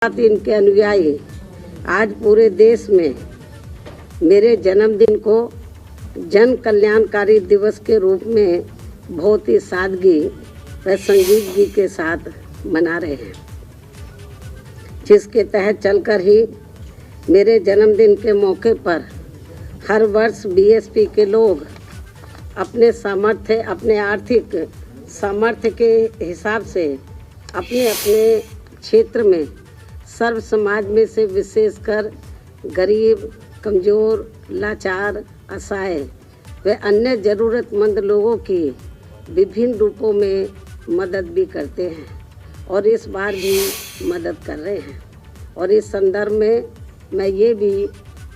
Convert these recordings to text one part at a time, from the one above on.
इनके अनुयायी आज पूरे देश में मेरे जन्मदिन को जन कल्याणकारी दिवस के रूप में बहुत ही सादगी व संजीदगी के साथ मना रहे हैं, जिसके तहत चलकर ही मेरे जन्मदिन के मौके पर हर वर्ष बीएसपी के लोग अपने आर्थिक सामर्थ्य के हिसाब से अपने अपने क्षेत्र में सर्व समाज में से विशेषकर गरीब, कमज़ोर, लाचार, असहाय व अन्य ज़रूरतमंद लोगों की विभिन्न रूपों में मदद भी करते हैं और इस बार भी मदद कर रहे हैं। और इस संदर्भ में मैं ये भी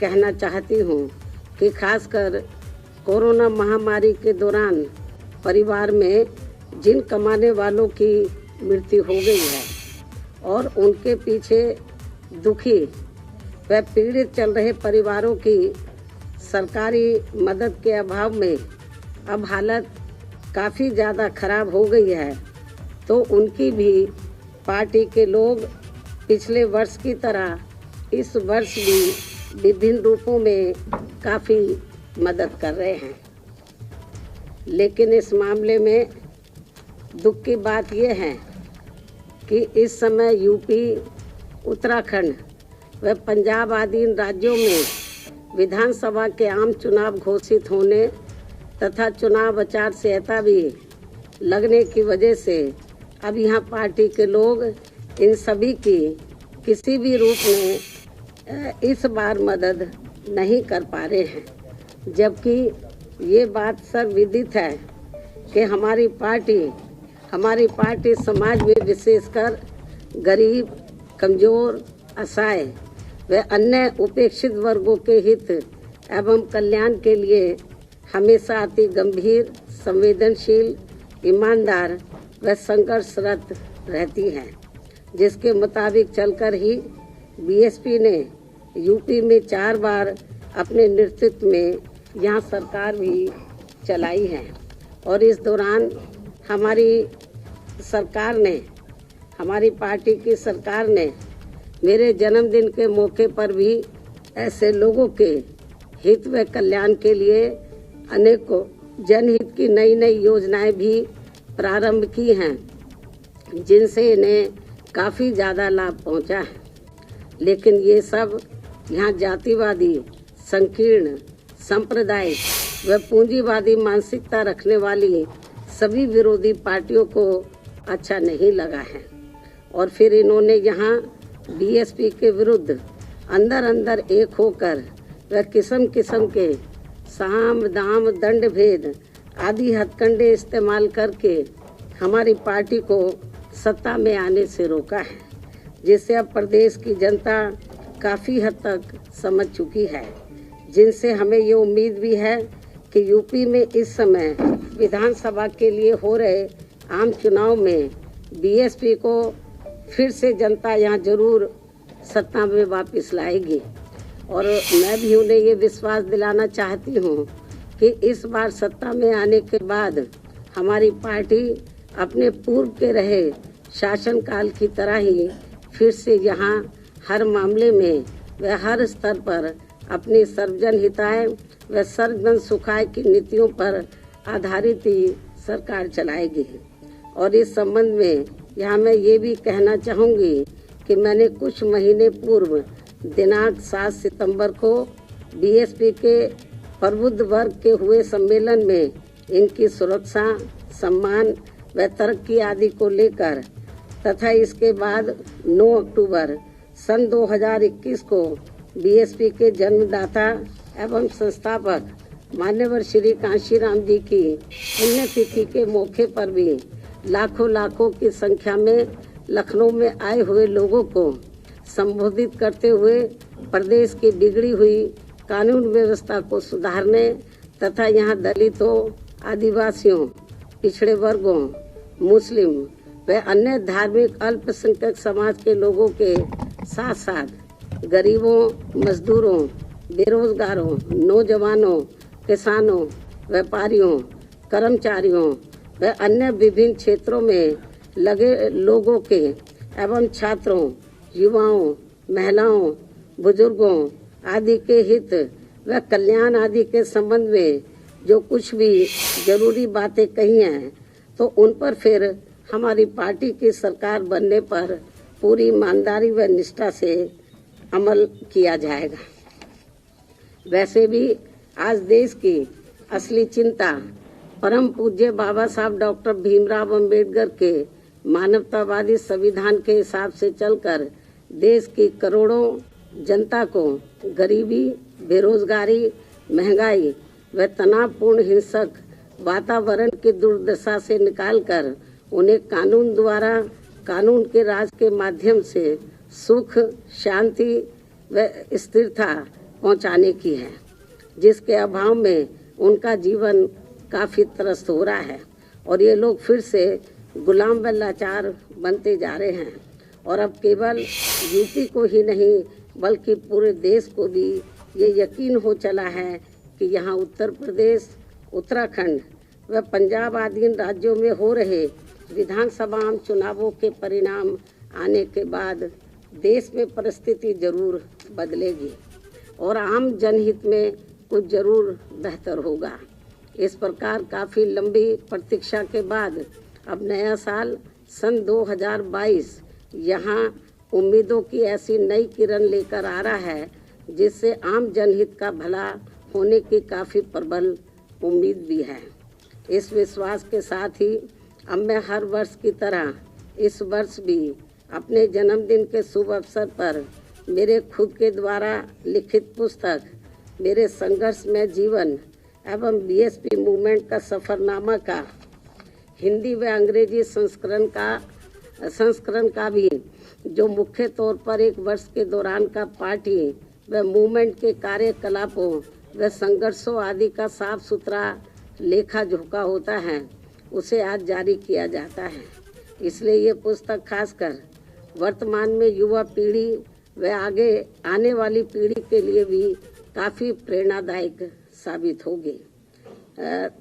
कहना चाहती हूँ कि खासकर कोरोना महामारी के दौरान परिवार में जिन कमाने वालों की मृत्यु हो गई है और उनके पीछे दुखी व पीड़ित चल रहे परिवारों की सरकारी मदद के अभाव में अब हालत काफ़ी ज़्यादा खराब हो गई है, तो उनकी भी पार्टी के लोग पिछले वर्ष की तरह इस वर्ष भी विभिन्न रूपों में काफ़ी मदद कर रहे हैं। लेकिन इस मामले में दुख की बात यह है कि इस समय यूपी, उत्तराखंड व पंजाब आदि इन राज्यों में विधानसभा के आम चुनाव घोषित होने तथा चुनाव आचार संहिता भी लगने की वजह से अब यहाँ पार्टी के लोग इन सभी की किसी भी रूप में इस बार मदद नहीं कर पा रहे हैं, जबकि ये बात सर्वविदित है कि हमारी पार्टी समाज में विशेषकर गरीब, कमज़ोर, असहाय व अन्य उपेक्षित वर्गों के हित एवं कल्याण के लिए हमेशा अति गंभीर, संवेदनशील, ईमानदार व संघर्षरत रहती है, जिसके मुताबिक चलकर ही बीएसपी ने यूपी में 4 बार अपने नेतृत्व में यहाँ सरकार भी चलाई है। और इस दौरान हमारी पार्टी की सरकार ने मेरे जन्मदिन के मौके पर भी ऐसे लोगों के हित व कल्याण के लिए अनेकों जनहित की नई नई योजनाएं भी प्रारंभ की हैं, जिनसे इन्हें काफ़ी ज़्यादा लाभ पहुंचा है। लेकिन ये सब यहाँ जातिवादी, संकीर्ण, सांप्रदायिक व पूंजीवादी मानसिकता रखने वाली सभी विरोधी पार्टियों को अच्छा नहीं लगा है और फिर इन्होंने यहाँ बीएसपी के विरुद्ध अंदर एक होकर व किस्म किस्म के साम दाम दंड भेद आदि हथकंडे इस्तेमाल करके हमारी पार्टी को सत्ता में आने से रोका है, जिससे अब प्रदेश की जनता काफ़ी हद तक समझ चुकी है, जिनसे हमें ये उम्मीद भी है कि यूपी में इस समय विधानसभा के लिए हो रहे आम चुनाव में बीएसपी को फिर से जनता यहाँ जरूर सत्ता में वापस लाएगी। और मैं भी उन्हें ये विश्वास दिलाना चाहती हूँ कि इस बार सत्ता में आने के बाद हमारी पार्टी अपने पूर्व के रहे शासनकाल की तरह ही फिर से यहाँ हर मामले में व हर स्तर पर अपनी सर्वजन हिताय व सर्वजन सुखाय की नीतियों पर आधारित ही सरकार चलाएगी। और इस संबंध में यहाँ मैं ये भी कहना चाहूँगी कि मैंने कुछ महीने पूर्व दिनांक 7 सितंबर को बीएसपी के प्रबुद्ध वर्ग के हुए सम्मेलन में इनकी सुरक्षा, सम्मान व तरक्की आदि को लेकर तथा इसके बाद 9 अक्टूबर सन 2021 को बीएसपी के जन्मदाता एवं संस्थापक मान्यवर श्री कांशीराम जी की पुण्यतिथि के मौके पर भी लाखों की संख्या में लखनऊ में आए हुए लोगों को संबोधित करते हुए प्रदेश की बिगड़ी हुई कानून व्यवस्था को सुधारने तथा यहाँ दलितों, आदिवासियों, पिछड़े वर्गों, मुस्लिम व अन्य धार्मिक अल्पसंख्यक समाज के लोगों के साथ साथ गरीबों, मजदूरों, बेरोजगारों, नौजवानों, किसानों, व्यापारियों, कर्मचारियों व अन्य विभिन्न क्षेत्रों में लगे लोगों के एवं छात्रों, युवाओं, महिलाओं, बुजुर्गों आदि के हित व कल्याण आदि के संबंध में जो कुछ भी जरूरी बातें कही हैं, तो उन पर फिर हमारी पार्टी की सरकार बनने पर पूरी ईमानदारी व निष्ठा से अमल किया जाएगा। वैसे भी आज देश की असली चिंता परम पूज्य बाबा साहब डॉक्टर भीमराव अंबेडकर के मानवतावादी संविधान के हिसाब से चलकर देश की करोड़ों जनता को गरीबी, बेरोजगारी, महंगाई व तनावपूर्ण हिंसक वातावरण की दुर्दशा से निकालकर उन्हें कानून द्वारा, कानून के राज के माध्यम से सुख, शांति व स्थिरता पहुंचाने की है, जिसके अभाव में उनका जीवन काफी त्रस्त हो रहा है और ये लोग फिर से गुलाम व लाचार बनते जा रहे हैं। और अब केवल यूपी को ही नहीं बल्कि पूरे देश को भी ये यकीन हो चला है कि यहाँ उत्तर प्रदेश, उत्तराखंड व पंजाब आदि राज्यों में हो रहे विधानसभा चुनावों के परिणाम आने के बाद देश में परिस्थिति जरूर बदलेगी और आम जनहित में कुछ जरूर बेहतर होगा। इस प्रकार काफ़ी लंबी प्रतीक्षा के बाद अब नया साल सन 2022 यहाँ उम्मीदों की ऐसी नई किरण लेकर आ रहा है जिससे आम जनहित का भला होने की काफ़ी प्रबल उम्मीद भी है। इस विश्वास के साथ ही अब मैं हर वर्ष की तरह इस वर्ष भी अपने जन्मदिन के शुभ अवसर पर मेरे खुद के द्वारा लिखित पुस्तक मेरे संघर्षमय जीवन एवं बीएसपी मूवमेंट का सफरनामा का हिंदी व अंग्रेजी संस्करण का भी जो मुख्य तौर पर एक वर्ष के दौरान का पार्टी व मूवमेंट के कार्यकलापों व संघर्षों आदि का साफ सुथरा लेखा जोखा होता है, उसे आज जारी किया जाता है। इसलिए ये पुस्तक खासकर वर्तमान में युवा पीढ़ी व आगे आने वाली पीढ़ी के लिए भी काफ़ी प्रेरणादायक साबित होगी,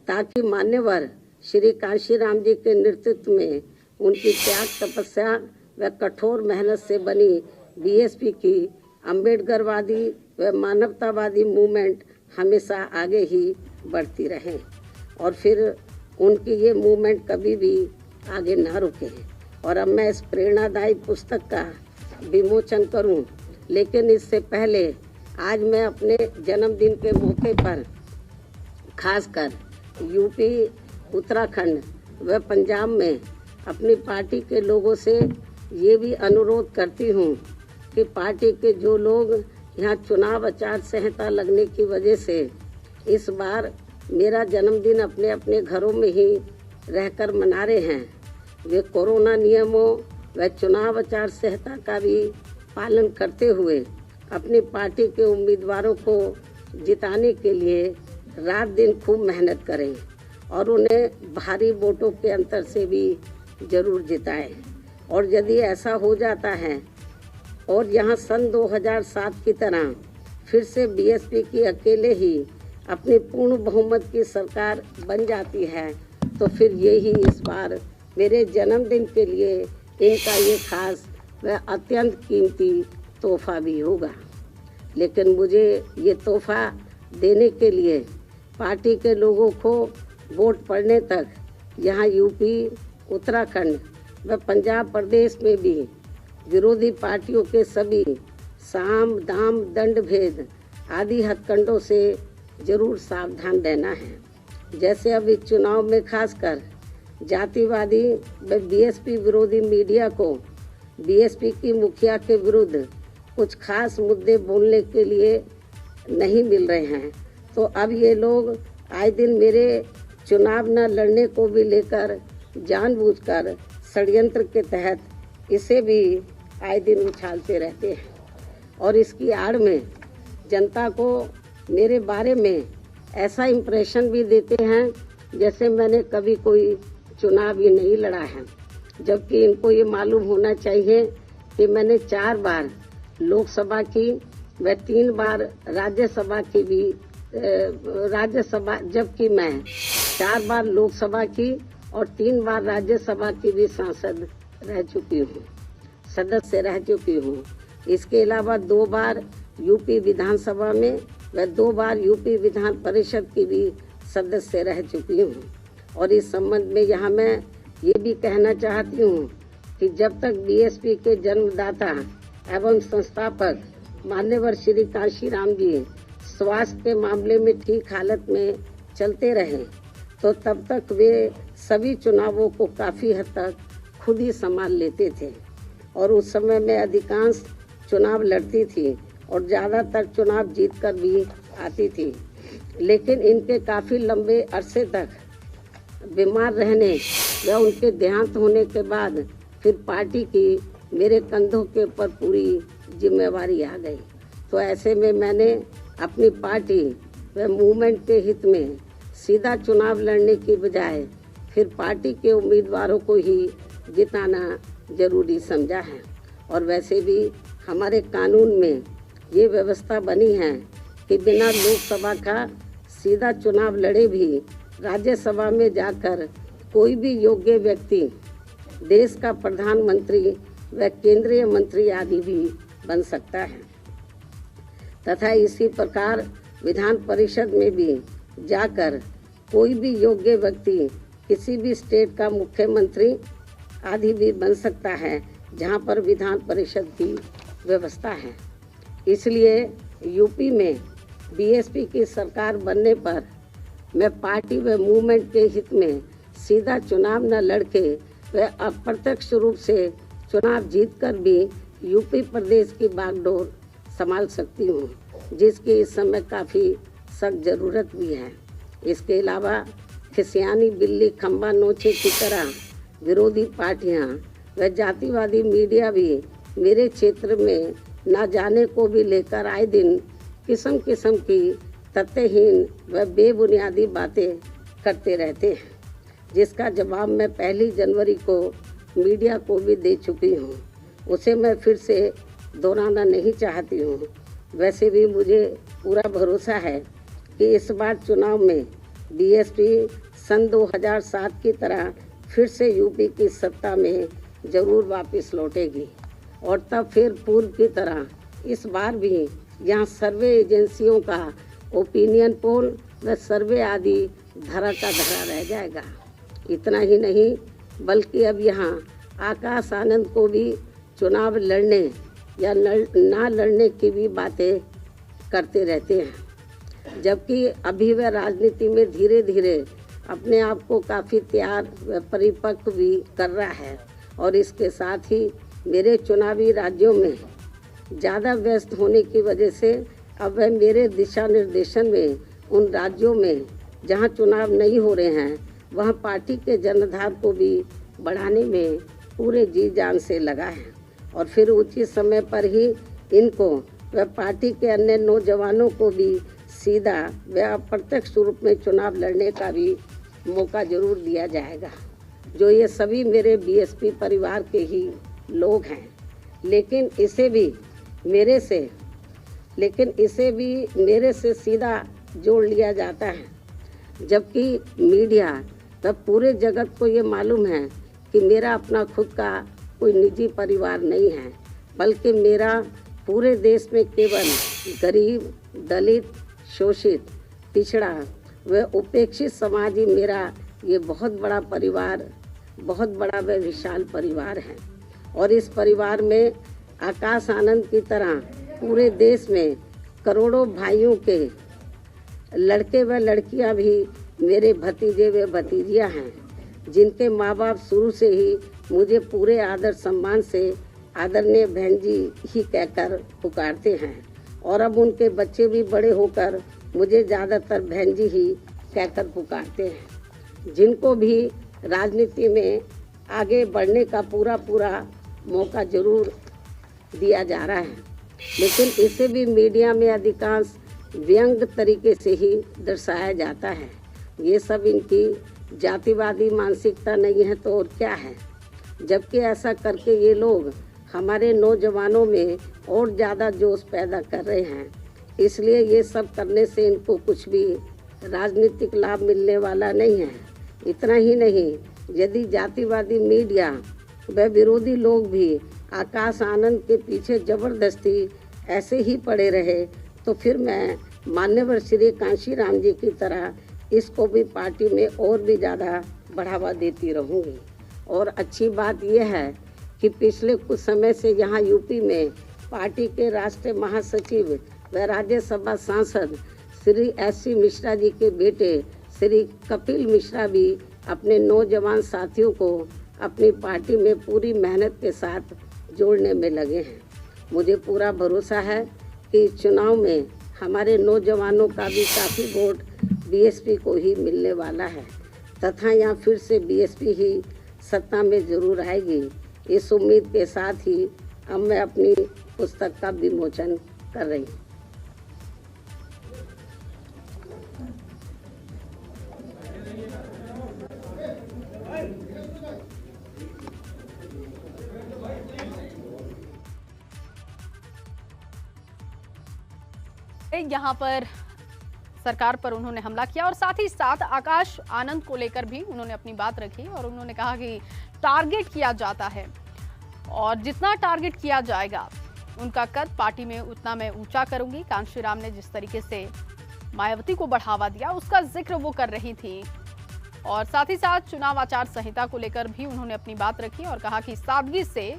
ताकि मान्यवर श्री कांशीराम जी के नेतृत्व में उनकी त्याग, तपस्या व कठोर मेहनत से बनी बीएसपी की अम्बेडकरवादी व मानवतावादी मूवमेंट हमेशा आगे ही बढ़ती रहे और फिर उनकी ये मूवमेंट कभी भी आगे न रुके। और अब मैं इस प्रेरणादायी पुस्तक का विमोचन करूं, लेकिन इससे पहले आज मैं अपने जन्मदिन के मौके पर खासकर यूपी, उत्तराखंड व पंजाब में अपनी पार्टी के लोगों से ये भी अनुरोध करती हूँ कि पार्टी के जो लोग यहाँ चुनाव आचार संहिता लगने की वजह से इस बार मेरा जन्मदिन अपने अपने घरों में ही रहकर मना रहे हैं, वे कोरोना नियमों व चुनाव आचार संहिता का भी पालन करते हुए अपनी पार्टी के उम्मीदवारों को जिताने के लिए रात दिन खूब मेहनत करें और उन्हें भारी वोटों के अंतर से भी जरूर जिताएं। और यदि ऐसा हो जाता है और यहाँ सन 2007 की तरह फिर से बीएसपी की अकेले ही अपनी पूर्ण बहुमत की सरकार बन जाती है, तो फिर यही इस बार मेरे जन्मदिन के लिए इनका ये खास व अत्यंत कीमती तोहफा भी होगा। लेकिन मुझे ये तोहफा देने के लिए पार्टी के लोगों को वोट पड़ने तक यहाँ यूपी, उत्तराखंड व पंजाब प्रदेश में भी विरोधी पार्टियों के सभी साम, दाम, दंड भेद आदि हथकंडों से जरूर सावधान रहना है। जैसे अब इस चुनाव में खासकर जातिवादी व बीएसपी विरोधी मीडिया को बीएसपी की मुखिया के विरुद्ध कुछ खास मुद्दे बोलने के लिए नहीं मिल रहे हैं, तो अब ये लोग आए दिन मेरे चुनाव न लड़ने को भी लेकर जानबूझकर षड्यंत्र के तहत इसे भी आए दिन उछालते रहते हैं और इसकी आड़ में जनता को मेरे बारे में ऐसा इम्प्रेशन भी देते हैं जैसे मैंने कभी कोई चुनाव ही नहीं लड़ा है, जबकि इनको ये मालूम होना चाहिए कि मैंने 4 बार लोकसभा की व 3 बार राज्यसभा की भी जबकि मैं 4 बार लोकसभा की और 3 बार राज्यसभा की भी सांसद रह चुकी हूँ। सदस्य रह चुकी हूँ। इसके अलावा 2 बार यूपी विधानसभा में व 2 बार यूपी विधान परिषद की भी सदस्य रह चुकी हूँ। और इस संबंध में यहाँ मैं ये भी कहना चाहती हूँ कि जब तक बीएसपी के जन्मदाता एवं संस्थापक मान्यवर श्री कांशीराम जी स्वास्थ्य के मामले में ठीक हालत में चलते रहे, तो तब तक वे सभी चुनावों को काफी हद तक खुद ही संभाल लेते थे। और उस समय में अधिकांश चुनाव लड़ती थी और ज़्यादातर चुनाव जीतकर भी आती थी। लेकिन इनके काफ़ी लंबे अरसे तक बीमार रहने या उनके देहांत होने के बाद फिर पार्टी की मेरे कंधों के ऊपर पूरी जिम्मेवारी आ गई। तो ऐसे में मैंने अपनी पार्टी व मूवमेंट के हित में सीधा चुनाव लड़ने की बजाय फिर पार्टी के उम्मीदवारों को ही जिताना जरूरी समझा है। और वैसे भी हमारे कानून में ये व्यवस्था बनी है कि बिना लोकसभा का सीधा चुनाव लड़े भी राज्यसभा में जाकर कोई भी योग्य व्यक्ति देश का प्रधानमंत्री व केंद्रीय मंत्री आदि भी बन सकता है। तथा इसी प्रकार विधान परिषद में भी जाकर कोई भी योग्य व्यक्ति किसी भी स्टेट का मुख्यमंत्री आदि भी बन सकता है, जहां पर विधान परिषद की व्यवस्था है। इसलिए यूपी में बीएसपी की सरकार बनने पर मैं पार्टी व मूवमेंट के हित में सीधा चुनाव न लड़के व अप्रत्यक्ष रूप से चुनाव जीतकर भी यूपी प्रदेश की बागडोर संभाल सकती हूँ, जिसकी इस समय काफ़ी सख्त ज़रूरत भी है। इसके अलावा खिसियानी बिल्ली खंबा नोचे की तरह विरोधी पार्टियां व जातिवादी मीडिया भी मेरे क्षेत्र में न जाने को भी लेकर आए दिन किस्म किस्म की तथ्यहीन व बेबुनियादी बातें करते रहते हैं, जिसका जवाब मैं 1 जनवरी को मीडिया को भी दे चुकी हूँ। उसे मैं फिर से दोहराना नहीं चाहती हूँ। वैसे भी मुझे पूरा भरोसा है कि इस बार चुनाव में बीएसपी सन 2007 की तरह फिर से यूपी की सत्ता में जरूर वापस लौटेगी। और तब फिर पूर्व की तरह इस बार भी यहाँ सर्वे एजेंसियों का ओपिनियन पोल व सर्वे आदि धरा का धरा रह जाएगा। इतना ही नहीं बल्कि अब यहाँ आकाश आनंद को भी चुनाव लड़ने या ना लड़ने की भी बातें करते रहते हैं, जबकि अभी वह राजनीति में धीरे धीरे अपने आप को काफ़ी तैयार व परिपक्व भी कर रहा है। और इसके साथ ही मेरे चुनावी राज्यों में ज़्यादा व्यस्त होने की वजह से अब वह मेरे दिशा निर्देशन में उन राज्यों में जहां चुनाव नहीं हो रहे हैं वहां पार्टी के जनाधार को भी बढ़ाने में पूरे जी जान से लगा है। और फिर उचित समय पर ही इनको व पार्टी के अन्य नौजवानों को भी सीधा व अप्रत्यक्ष रूप में चुनाव लड़ने का भी मौका जरूर दिया जाएगा, जो ये सभी मेरे बीएसपी परिवार के ही लोग हैं। लेकिन इसे भी मेरे से सीधा जोड़ लिया जाता है, जबकि मीडिया व पूरे जगत को ये मालूम है कि मेरा अपना खुद का कोई निजी परिवार नहीं है, बल्कि मेरा पूरे देश में केवल गरीब, दलित, शोषित, पिछड़ा व उपेक्षित समाज ही मेरा ये बहुत बड़ा परिवार, बहुत बड़ा व विशाल परिवार है। और इस परिवार में आकाश आनंद की तरह पूरे देश में करोड़ों भाइयों के लड़के व लड़कियां भी मेरे भतीजे व भतीजियां हैं, जिनके माँ बाप शुरू से ही मुझे पूरे आदर सम्मान से आदरणीय बहन जी ही कहकर पुकारते हैं। और अब उनके बच्चे भी बड़े होकर मुझे ज़्यादातर बहन जी ही कहकर पुकारते हैं, जिनको भी राजनीति में आगे बढ़ने का पूरा मौका जरूर दिया जा रहा है। लेकिन इसे भी मीडिया में अधिकांश व्यंग्य तरीके से ही दर्शाया जाता है। ये सब इनकी जातिवादी मानसिकता नहीं है तो और क्या है, जबकि ऐसा करके ये लोग हमारे नौजवानों में और ज़्यादा जोश पैदा कर रहे हैं। इसलिए ये सब करने से इनको कुछ भी राजनीतिक लाभ मिलने वाला नहीं है। इतना ही नहीं, यदि जातिवादी मीडिया व विरोधी लोग भी आकाश आनंद के पीछे जबरदस्ती ऐसे ही पड़े रहे तो फिर मैं मान्यवर श्री कांशीराम जी की तरह इसको भी पार्टी में और भी ज़्यादा बढ़ावा देती रहूँगी। और अच्छी बात यह है कि पिछले कुछ समय से यहाँ यूपी में पार्टी के राष्ट्रीय महासचिव व राज्यसभा सांसद श्री एस.सी. मिश्रा जी के बेटे श्री कपिल मिश्रा भी अपने नौजवान साथियों को अपनी पार्टी में पूरी मेहनत के साथ जोड़ने में लगे हैं। मुझे पूरा भरोसा है कि चुनाव में हमारे नौजवानों का भी काफ़ी वोट बीएसपी को ही मिलने वाला है तथा यहाँ फिर से बीएसपी ही सत्ता में ज़रूर आएगी। इस उम्मीद के साथ ही अब मैं अपनी पुस्तक का विमोचन कर रही हूँ। यहाँ पर सरकार पर उन्होंने हमला किया और साथ ही साथ आकाश आनंद को लेकर भी उन्होंने अपनी बात रखी और उन्होंने कहा कि टारगेट किया जाता है और जितना टारगेट किया जाएगा उनका कद पार्टी में उतना मैं ऊंचा करूंगी। कांशीराम ने जिस तरीके से मायावती को बढ़ावा दिया उसका जिक्र वो कर रही थी और साथ ही साथ चुनाव आचार संहिता को लेकर भी उन्होंने अपनी बात रखी और कहा कि सादगी से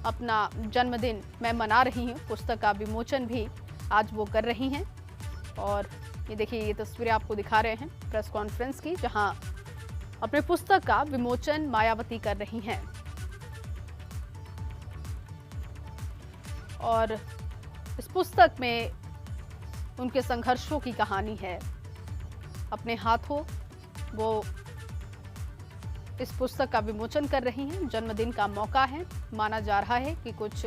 अपना जन्मदिन मैं मना रही हूँ। पुस्तक का विमोचन भी आज वो कर रही हैं और ये देखिए ये तस्वीरें आपको दिखा रहे हैं प्रेस कॉन्फ्रेंस की जहां अपने पुस्तक का विमोचन मायावती कर रही हैं और इस पुस्तक में उनके संघर्षों की कहानी है। अपने हाथों वो इस पुस्तक का विमोचन कर रही हैं। जन्मदिन का मौका है, माना जा रहा है कि कुछ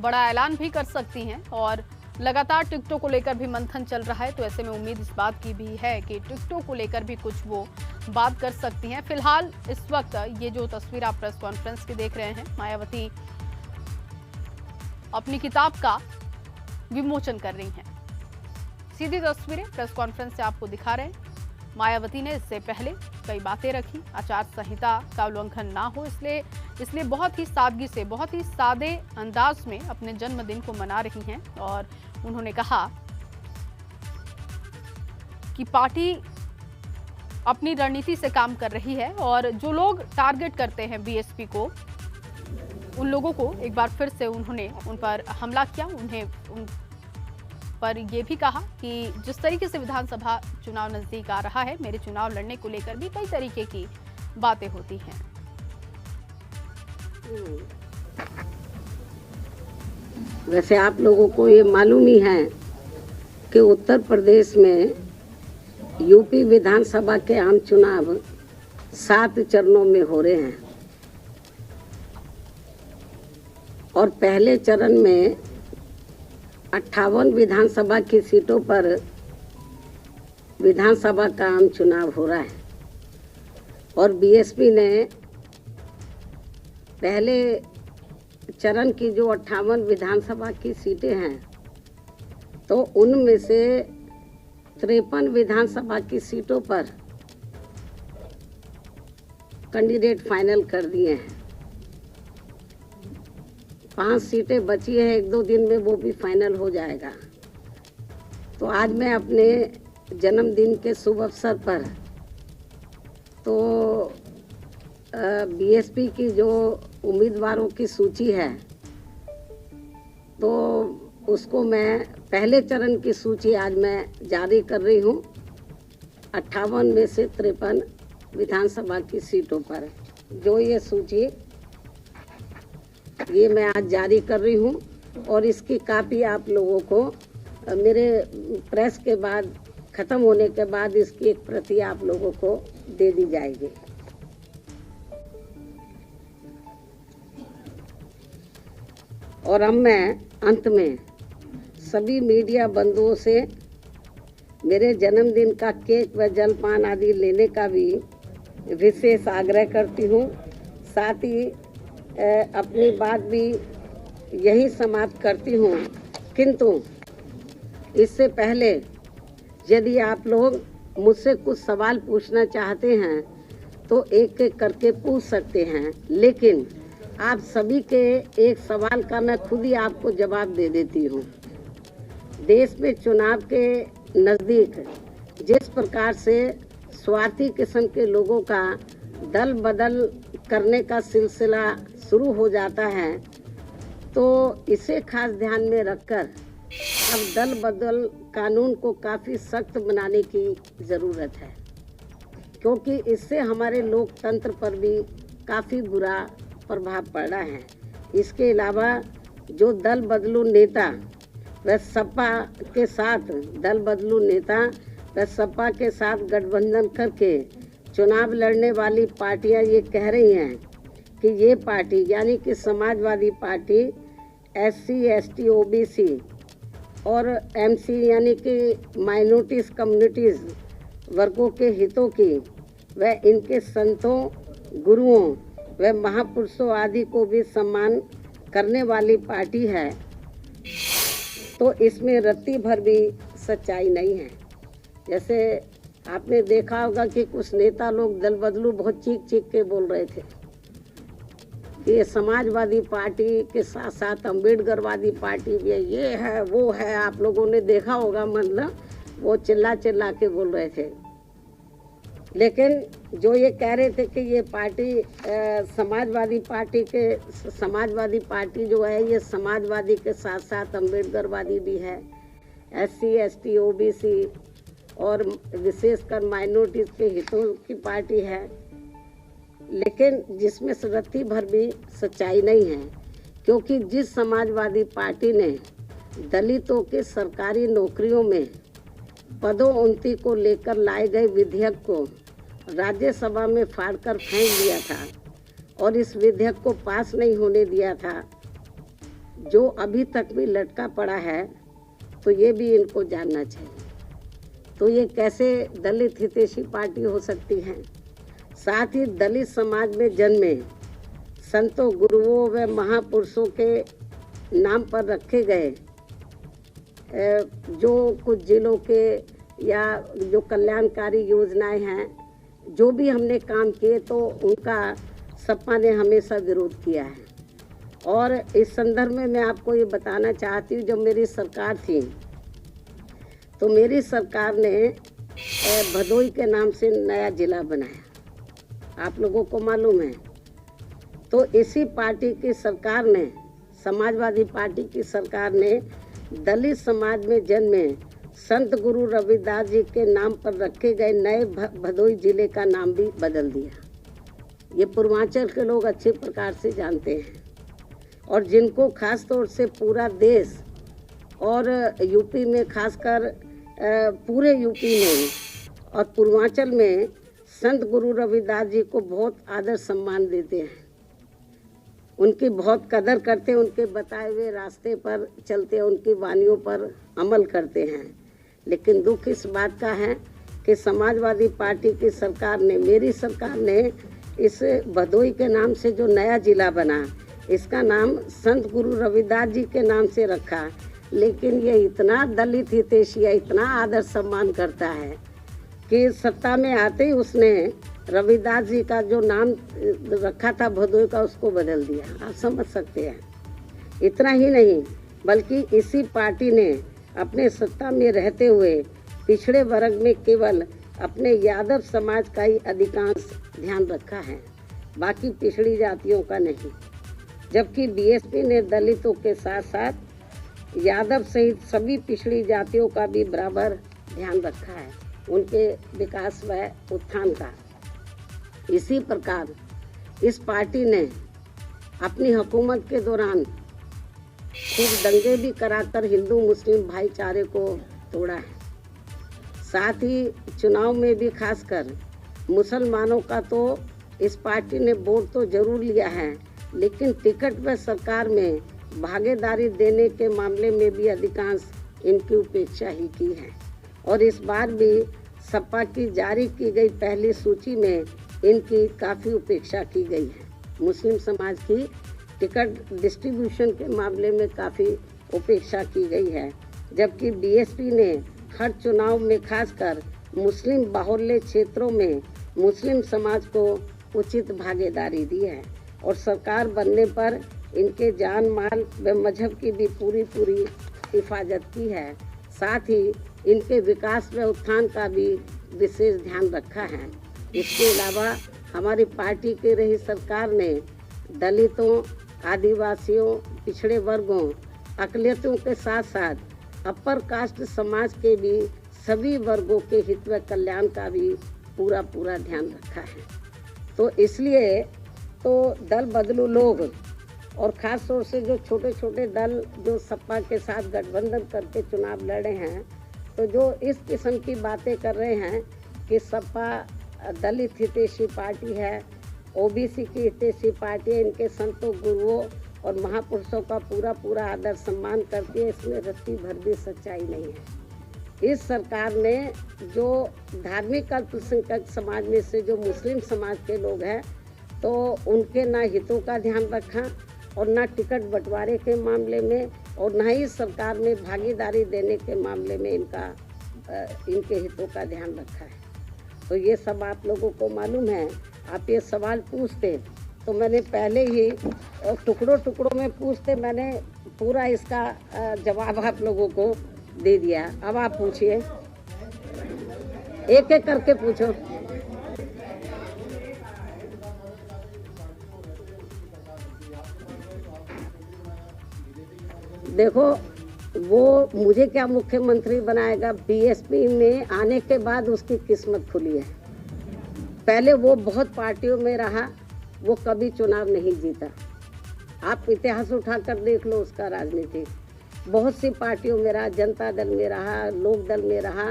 बड़ा ऐलान भी कर सकती हैं और लगातार टिकटों को लेकर भी मंथन चल रहा है तो ऐसे में उम्मीद इस बात की भी है कि टिकटों को लेकर भी कुछ वो बात कर सकती हैं। फिलहाल इस वक्त ये जो तस्वीर आप प्रेस कॉन्फ्रेंस की देख रहे हैं, मायावती अपनी किताब का विमोचन कर रही हैं। सीधी तस्वीरें प्रेस कॉन्फ्रेंस से आपको दिखा रहे हैं। मायावती ने इससे पहले कई बातें रखी, आचार संहिता का उल्लंघन ना हो इसलिए बहुत ही सादगी से, बहुत ही सादे अंदाज में अपने जन्मदिन को मना रही हैं और उन्होंने कहा कि पार्टी अपनी रणनीति से काम कर रही है और जो लोग टारगेट करते हैं बीएसपी को, उन लोगों को एक बार फिर से उन्होंने उन पर हमला किया। उन पर यह भी कहा कि जिस तरीके से विधानसभा चुनाव नजदीक आ रहा है, मेरे चुनाव लड़ने को लेकर भी कई तरीके की बातें होती हैं। वैसे आप लोगों को ये मालूम ही है कि उत्तर प्रदेश में यूपी विधानसभा के आम चुनाव 7 चरणों में हो रहे हैं और पहले चरण में 58 विधानसभा की सीटों पर विधानसभा का आम चुनाव हो रहा है और बीएसपी ने पहले चरण की जो 58 विधानसभा की सीटें हैं तो उनमें से 53 विधानसभा की सीटों पर कैंडिडेट फाइनल कर दिए हैं। 5 सीटें बची है, 1-2 दिन में वो भी फाइनल हो जाएगा। तो आज मैं अपने जन्मदिन के शुभ अवसर पर तो बीएसपी की जो उम्मीदवारों की सूची है तो उसको मैं पहले चरण की सूची आज मैं जारी कर रही हूँ। 58 में से 53 विधानसभा की सीटों पर जो ये सूची ये मैं आज जारी कर रही हूँ और इसकी कापी आप लोगों को मेरे प्रेस के बाद ख़त्म होने के बाद इसकी एक प्रति आप लोगों को दे दी जाएगी। और अब मैं अंत में सभी मीडिया बंधुओं से मेरे जन्मदिन का केक व जलपान आदि लेने का भी विशेष आग्रह करती हूँ। साथ ही अपनी बात भी यही समाप्त करती हूँ, किंतु इससे पहले यदि आप लोग मुझसे कुछ सवाल पूछना चाहते हैं तो एक एक करके पूछ सकते हैं, लेकिन आप सभी के एक सवाल का मैं खुद ही आपको जवाब दे देती हूँ। देश में चुनाव के नज़दीक जिस प्रकार से स्वार्थी किस्म के लोगों का दल बदल करने का सिलसिला शुरू हो जाता है, तो इसे खास ध्यान में रखकर अब दल बदल कानून को काफ़ी सख्त बनाने की ज़रूरत है, क्योंकि इससे हमारे लोकतंत्र पर भी काफ़ी बुरा प्रभाव पड़ रहा है। इसके अलावा जो दल बदलू नेता व सपा के साथ गठबंधन करके चुनाव लड़ने वाली पार्टियां ये कह रही हैं कि ये पार्टी यानी कि Samajwadi party SC ST OBC और MC यानी कि माइनॉरिटीज़ कम्युनिटीज़ वर्गों के हितों की व इनके संतों, गुरुओं व महापुरुषों आदि को भी सम्मान करने वाली पार्टी है, तो इसमें रत्ती भर भी सच्चाई नहीं है। जैसे आपने देखा होगा कि कुछ नेता लोग दल बदलू बहुत चीख चीख के बोल रहे थे कि ये समाजवादी पार्टी के साथ साथ अम्बेडकरवादी पार्टी भी है, ये है वो है। आप लोगों ने देखा होगा, मतलब वो चिल्ला चिल्ला के बोल रहे थे। लेकिन जो ये कह रहे थे कि ये पार्टी समाजवादी पार्टी जो है ये समाजवादी के साथ साथ अम्बेडकरवादी भी है, SC ST OBC और विशेषकर माइनॉरिटीज़ के हितों की पार्टी है, लेकिन जिसमें रत्ती भर भी सच्चाई नहीं है। क्योंकि जिस समाजवादी पार्टी ने दलितों के सरकारी नौकरियों में पदोन्नति को लेकर लाए गए विधेयक को राज्यसभा में फाड़कर फेंक दिया था और इस विधेयक को पास नहीं होने दिया था, जो अभी तक भी लटका पड़ा है, तो ये भी इनको जानना चाहिए। तो ये कैसे दलित हितैषी पार्टी हो सकती है? साथ ही दलित समाज में जन्मे संतों, गुरुओं व महापुरुषों के नाम पर रखे गए जो कुछ जिलों के या जो कल्याणकारी योजनाएं हैं, जो भी हमने काम किए, तो उनका सपा ने हमेशा विरोध किया है। और इस संदर्भ में मैं आपको ये बताना चाहती हूँ, जब मेरी सरकार थी तो मेरी सरकार ने भदोई के नाम से नया जिला बनाया, आप लोगों को मालूम है। तो इसी पार्टी की सरकार ने, समाजवादी पार्टी की सरकार ने दलित समाज में जन्मे संत गुरु रविदास जी के नाम पर रखे गए नए भदोई जिले का नाम भी बदल दिया। ये पूर्वांचल के लोग अच्छे प्रकार से जानते हैं, और जिनको खास तौर से पूरा देश और यूपी में, खासकर पूरे यूपी में और पूर्वांचल में संत गुरु रविदास जी को बहुत आदर सम्मान देते हैं, उनकी बहुत कदर करते हैं, उनके बताए हुए रास्ते पर चलते हैं, उनकी वानियों पर अमल करते हैं। लेकिन दुख इस बात का है कि समाजवादी पार्टी की सरकार ने, मेरी सरकार ने इस भदोई के नाम से जो नया जिला बना, इसका नाम संत गुरु रविदास जी के नाम से रखा। लेकिन ये इतना दलित हितैषी है, इतना आदर सम्मान करता है कि सत्ता में आते ही उसने रविदास जी का जो नाम रखा था भदोई का, उसको बदल दिया। आप समझ सकते हैं। इतना ही नहीं, बल्कि इसी पार्टी ने अपने सत्ता में रहते हुए पिछड़े वर्ग में केवल अपने यादव समाज का ही अधिकांश ध्यान रखा है, बाकी पिछड़ी जातियों का नहीं। जबकि बीएसपी ने दलितों के साथ साथ यादव सहित सभी पिछड़ी जातियों का भी बराबर ध्यान रखा है, उनके विकास व उत्थान का। इसी प्रकार इस पार्टी ने अपनी हुकूमत के दौरान खूब दंगे भी कराकर हिंदू मुस्लिम भाईचारे को तोड़ा है। साथ ही चुनाव में भी खासकर मुसलमानों का तो इस पार्टी ने वोट तो जरूर लिया है, लेकिन टिकट व सरकार में भागीदारी देने के मामले में भी अधिकांश इनकी उपेक्षा ही की है। और इस बार भी सपा की जारी की गई पहली सूची में इनकी काफ़ी उपेक्षा की गई है। मुस्लिम समाज की टिकट डिस्ट्रीब्यूशन के मामले में काफ़ी उपेक्षा की गई है, जबकि बीएसपी ने हर चुनाव में खासकर मुस्लिम बाहुल्य क्षेत्रों में मुस्लिम समाज को उचित भागीदारी दी है। और सरकार बनने पर इनके जान माल व मजहब की भी पूरी हिफाजत की है। साथ ही इनके विकास व उत्थान का भी विशेष ध्यान रखा है। इसके अलावा हमारी पार्टी की रही सरकार ने दलितों, आदिवासियों, पिछड़े वर्गों, अकलियतों के साथ साथ अपर कास्ट समाज के भी सभी वर्गों के हित व कल्याण का भी पूरा ध्यान रखा है। तो इसलिए तो दल बदलू लोग और ख़ास तौर से जो छोटे छोटे दल जो सपा के साथ गठबंधन करके चुनाव लड़े हैं, तो जो इस किस्म की बातें कर रहे हैं कि सपा दलित हितैषी पार्टी है, ओबीसी की हितैषी पार्टी है, इनके संतों, गुरुओं और महापुरुषों का पूरा आदर सम्मान करती है, इसमें रत्ती भर भी सच्चाई नहीं है। इस सरकार ने जो धार्मिक अल्पसंख्यक समाज में से जो मुस्लिम समाज के लोग हैं, तो उनके ना हितों का ध्यान रखा और ना टिकट बंटवारे के मामले में और ना ही सरकार में भागीदारी देने के मामले में इनके हितों का ध्यान रखा है। तो ये सब आप लोगों को मालूम है। आप ये सवाल पूछते तो मैंने पहले ही टुकड़ों में पूछते मैंने पूरा इसका जवाब आप लोगों को दे दिया। अब आप पूछिए, एक एक करके पूछो। देखो, वो मुझे क्या मुख्यमंत्री बनाएगा, बीएसपी में आने के बाद उसकी किस्मत खुली है। पहले वो बहुत पार्टियों में रहा, वो कभी चुनाव नहीं जीता। आप इतिहास उठाकर देख लो उसका राजनीति। बहुत सी पार्टियों में रहा, जनता दल में रहा, लोक दल में रहा,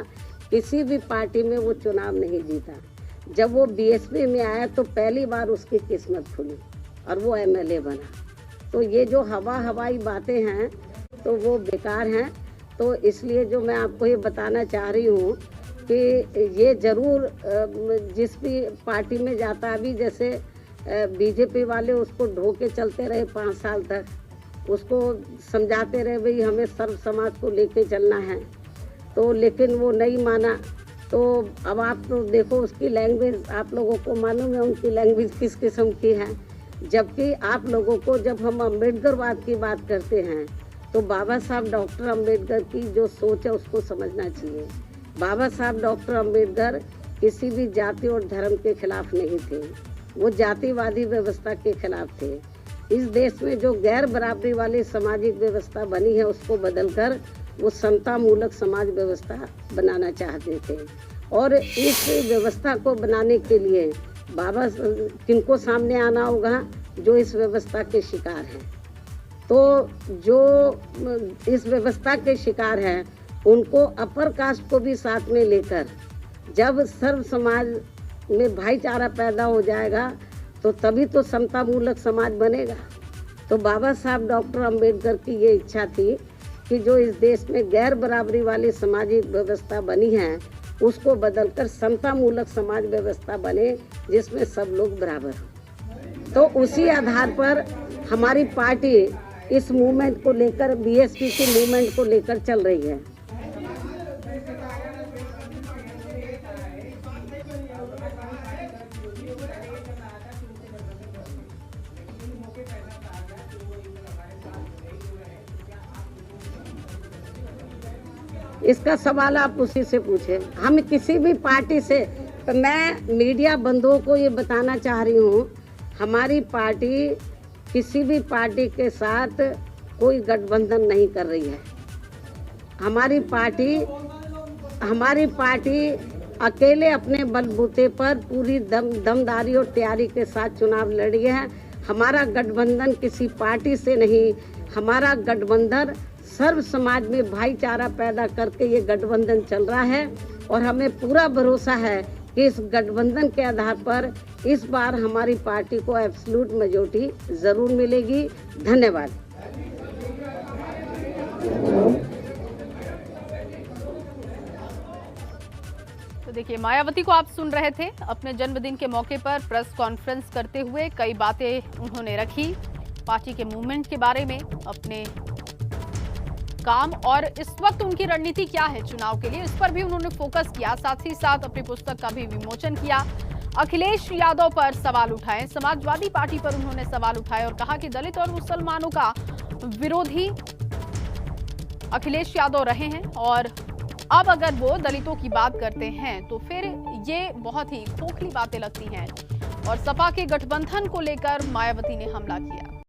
किसी भी पार्टी में वो चुनाव नहीं जीता। जब वो बीएसपी में आया तो पहली बार उसकी किस्मत खुली और वो एमएलए बना। तो ये जो हवाई बातें हैं तो वो बेकार हैं। तो इसलिए जो मैं आपको ये बताना चाह रही हूँ कि ये ज़रूर जिस भी पार्टी में जाता, अभी जैसे बीजेपी वाले उसको ढो के चलते रहे 5 साल तक, उसको समझाते रहे भाई हमें सर्व समाज को लेके चलना है, तो लेकिन वो नहीं माना। तो अब आप तो देखो उसकी लैंग्वेज आप लोगों को मालूम है उनकी लैंग्वेज किस किस्म की है। जबकि आप लोगों को जब हम अम्बेडकरवाद की बात करते हैं तो बाबा साहब डॉक्टर अम्बेडकर की जो सोच है उसको समझना चाहिए। बाबा साहब डॉक्टर अम्बेडकर किसी भी जाति और धर्म के खिलाफ नहीं थे, वो जातिवादी व्यवस्था के खिलाफ थे। इस देश में जो गैर बराबरी वाली सामाजिक व्यवस्था बनी है उसको बदलकर वो समता मूलक समाज व्यवस्था बनाना चाहते थे। और इस व्यवस्था को बनाने के लिए बाबा किनको सामने आना होगा, जो इस व्यवस्था के शिकार हैं। तो जो इस व्यवस्था के शिकार हैं उनको अपर कास्ट को भी साथ में लेकर जब सर्व समाज में भाईचारा पैदा हो जाएगा तो तभी तो समता मूलक समाज बनेगा। तो बाबा साहब डॉक्टर अम्बेडकर की ये इच्छा थी कि जो इस देश में गैर बराबरी वाली सामाजिक व्यवस्था बनी है उसको बदलकर समता मूलक समाज व्यवस्था बने जिसमें सब लोग बराबर हों। तो उसी आधार पर हमारी पार्टी इस मूवमेंट को लेकर, बीएसपी की मूवमेंट को लेकर चल रही है। इसका सवाल आप उसी से पूछे। हम किसी भी पार्टी से, तो मैं मीडिया बंधुओं को ये बताना चाह रही हूँ, हमारी पार्टी किसी भी पार्टी के साथ कोई गठबंधन नहीं कर रही है। हमारी पार्टी अकेले अपने बलबूते पर पूरी दमदारी और तैयारी के साथ चुनाव लड़ी है। हमारा गठबंधन किसी पार्टी से नहीं, हमारा गठबंधन सर्व समाज में भाईचारा पैदा करके ये गठबंधन चल रहा है। और हमें पूरा भरोसा है कि इस गठबंधन के आधार पर इस बार हमारी पार्टी को एब्सोल्यूट मेजॉरिटी जरूर मिलेगी। धन्यवाद। तो देखिए, मायावती को आप सुन रहे थे। अपने जन्मदिन के मौके पर प्रेस कॉन्फ्रेंस करते हुए कई बातें उन्होंने रखी, पार्टी के मूवमेंट के बारे में, अपने काम और इस वक्त उनकी रणनीति क्या है चुनाव के लिए, इस पर भी उन्होंने फोकस किया। साथ ही साथ अपनी पुस्तक का भी विमोचन किया। अखिलेश यादव पर सवाल उठाए। समाजवादी पार्टी पर उन्होंने सवाल उठाए और कहा कि दलित और मुसलमानों का विरोधी अखिलेश यादव रहे हैं और अब अगर वो दलितों की बात करते हैं तो फिर ये बहुत ही खोखली बातें लगती हैं। और सपा के गठबंधन को लेकर मायावती ने हमला किया।